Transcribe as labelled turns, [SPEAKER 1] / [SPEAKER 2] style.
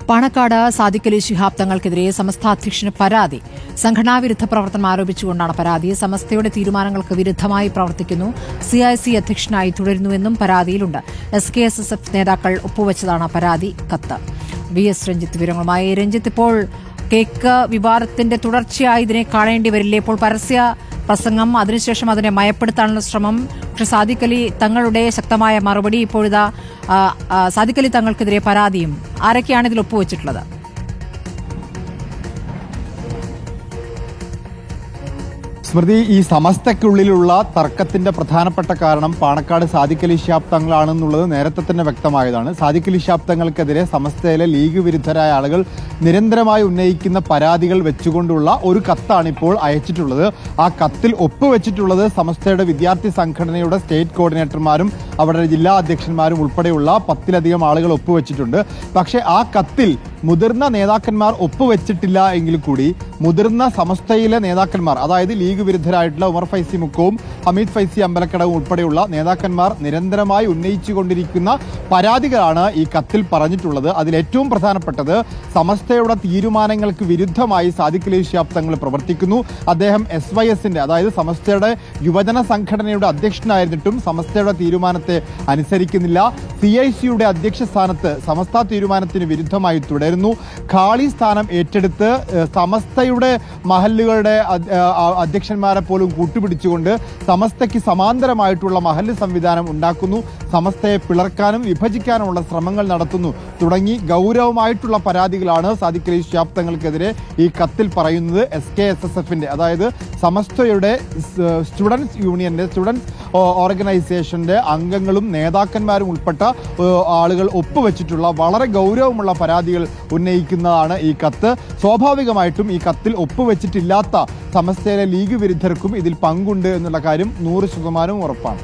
[SPEAKER 1] പാണക്കാട് സാദിഖ് അലി ശിഹാബ് തങ്ങൾക്കെതിരെ സമസ്ത അധ്യക്ഷന് പരാതി. സംഘടനാവിരുദ്ധ പ്രവർത്തനം ആരോപിച്ചുകൊണ്ടാണ് പരാതി. സമസ്തയുടെ തീരുമാനങ്ങൾക്ക് വിരുദ്ധമായി പ്രവർത്തിക്കുന്നു, സിഐസി അധ്യക്ഷനായി തുടരുന്നുവെന്നും പരാതിയിലുണ്ട്. SKSSF നേതാക്കൾ ഒപ്പുവച്ചതാണ് പരാതി കത്ത്. VS രഞ്ജിത്ത് വിവരങ്ങളുമായി. രഞ്ജിത്ത്, ഇപ്പോൾ കേക്ക് വിവാദത്തിന്റെ തുടർച്ചയായി ഇതിനെ കാണേണ്ടി വരില്ലേ? ഇപ്പോൾ പരസ്യ പ്രസംഗം, അതിനുശേഷം അതിനെ മയപ്പെടുത്താനുള്ള ശ്രമം, പക്ഷെ സാദിഖ് അലി തങ്ങളുടെ ശക്തമായ മറുപടി, ഇപ്പോഴിതാ സാദിഖ് അലി തങ്ങൾക്കെതിരെ പരാതിയും. ആരൊക്കെയാണ് ഇതിൽ ഒപ്പുവെച്ചിട്ടുള്ളത്?
[SPEAKER 2] സ്മൃതി, ഈ സമസ്തയ്ക്കുള്ളിലുള്ള തർക്കത്തിന്റെ പ്രധാനപ്പെട്ട കാരണം പാണക്കാട് സാദിഖ് അലി ശിഹാബ് തങ്ങളാണെന്നുള്ളത് നേരത്തെ തന്നെ വ്യക്തമായതാണ്. സാദിഖ് അലി ശിഹാബ് തങ്ങൾക്കെതിരെ സമസ്തയിലെ ലീഗ് വിരുദ്ധരായ ആളുകൾ നിരന്തരമായി ഉന്നയിക്കുന്ന പരാതികൾ വെച്ചുകൊണ്ടുള്ള ഒരു കത്താണ് ഇപ്പോൾ അയച്ചിട്ടുള്ളത്. ആ കത്തിൽ ഒപ്പുവെച്ചിട്ടുള്ളത് സമസ്തയുടെ വിദ്യാർത്ഥി സംഘടനയുടെ സ്റ്റേറ്റ് കോർഡിനേറ്റർമാരും അവരുടെ ജില്ലാ അധ്യക്ഷന്മാരും ഉൾപ്പെടെയുള്ള 10ലധികം ആളുകൾ ഒപ്പുവെച്ചിട്ടുണ്ട്. പക്ഷേ ആ കത്തിൽ മുതിർന്ന നേതാക്കന്മാർ ഒപ്പുവെച്ചിട്ടില്ല എങ്കിൽ കൂടി മുതിർന്ന സമസ്തയിലെ നേതാക്കന്മാർ, അതായത് ലീഗ് വിരുദ്ധരായിട്ടുള്ള ഉമർ ഫൈസി മുക്കവും ഹമീദ് ഫൈസി അമ്പലക്കടവും ഉൾപ്പെടെയുള്ള നേതാക്കന്മാർ നിരന്തരമായി ഉന്നയിച്ചുകൊണ്ടിരിക്കുന്ന പരാതികളാണ് ഈ കത്തിൽ പറഞ്ഞിട്ടുള്ളത്. അതിലേറ്റവും പ്രധാനപ്പെട്ടത് സമസ്തയുടെ തീരുമാനങ്ങൾക്ക് വിരുദ്ധമായി സാദിഖ് അലി ശിഹാബ് തങ്ങൾ പ്രവർത്തിക്കുന്നു. അദ്ദേഹം SYSന്റെ, അതായത് സമസ്തയുടെ യുവജന സംഘടനയുടെ അധ്യക്ഷനായിരുന്നിട്ടും സമസ്തയുടെ തീരുമാനത്തെ അനുസരിക്കുന്നില്ല. CICയുടെ അധ്യക്ഷ സ്ഥാനത്ത് സമസ്ത തീരുമാനത്തിന് വിരുദ്ധമായി തുടരുന്നു. ഖാളി സ്ഥാനം ഏറ്റെടുത്ത് സമസ്തയുടെ മഹല്ലുകളുടെ അധ്യക്ഷന്മാരെ പോലും കൂട്ടുപിടിച്ചുകൊണ്ട് സമസ്തയ്ക്ക് സമാന്തരമായിട്ടുള്ള മഹല്ല് സംവിധാനം ഉണ്ടാക്കുന്നു. സമസ്തയെ പിളർക്കാനും വിഭജിക്കാനുമുള്ള ശ്രമങ്ങൾ നടത്തുന്നു തുടങ്ങി ഗൗരവമായിട്ടുള്ള പരാതികളാണ് സാദിഖ് അലി ശിഹാബ് തങ്ങൾക്കെതിരെ ഈ കത്തിൽ പറയുന്നത്. SKSSFന്റെ, അതായത് സമസ്തയുടെ സ്റ്റുഡൻസ് യൂണിയന്റെ, സ്റ്റുഡൻസ് ഓർഗനൈസേഷന്റെ അംഗങ്ങളും നേതാക്കന്മാരും ഉൾപ്പെട്ട ആളുകൾ ഒപ്പുവെച്ചിട്ടുള്ള വളരെ ഗൗരവമുള്ള പരാതികൾ ഉന്നയിക്കുന്നതാണ് ഈ കത്ത്. സ്വാഭാവികമായിട്ടും ഈ കത്തിൽ ഒപ്പുവെച്ചിട്ടില്ലാത്ത സമസ്തയിലെ ലീഗ് വിരുദ്ധർക്കും ഇതിൽ പങ്കുണ്ട് എന്നുള്ള കാര്യം 100% ഉറപ്പാണ്.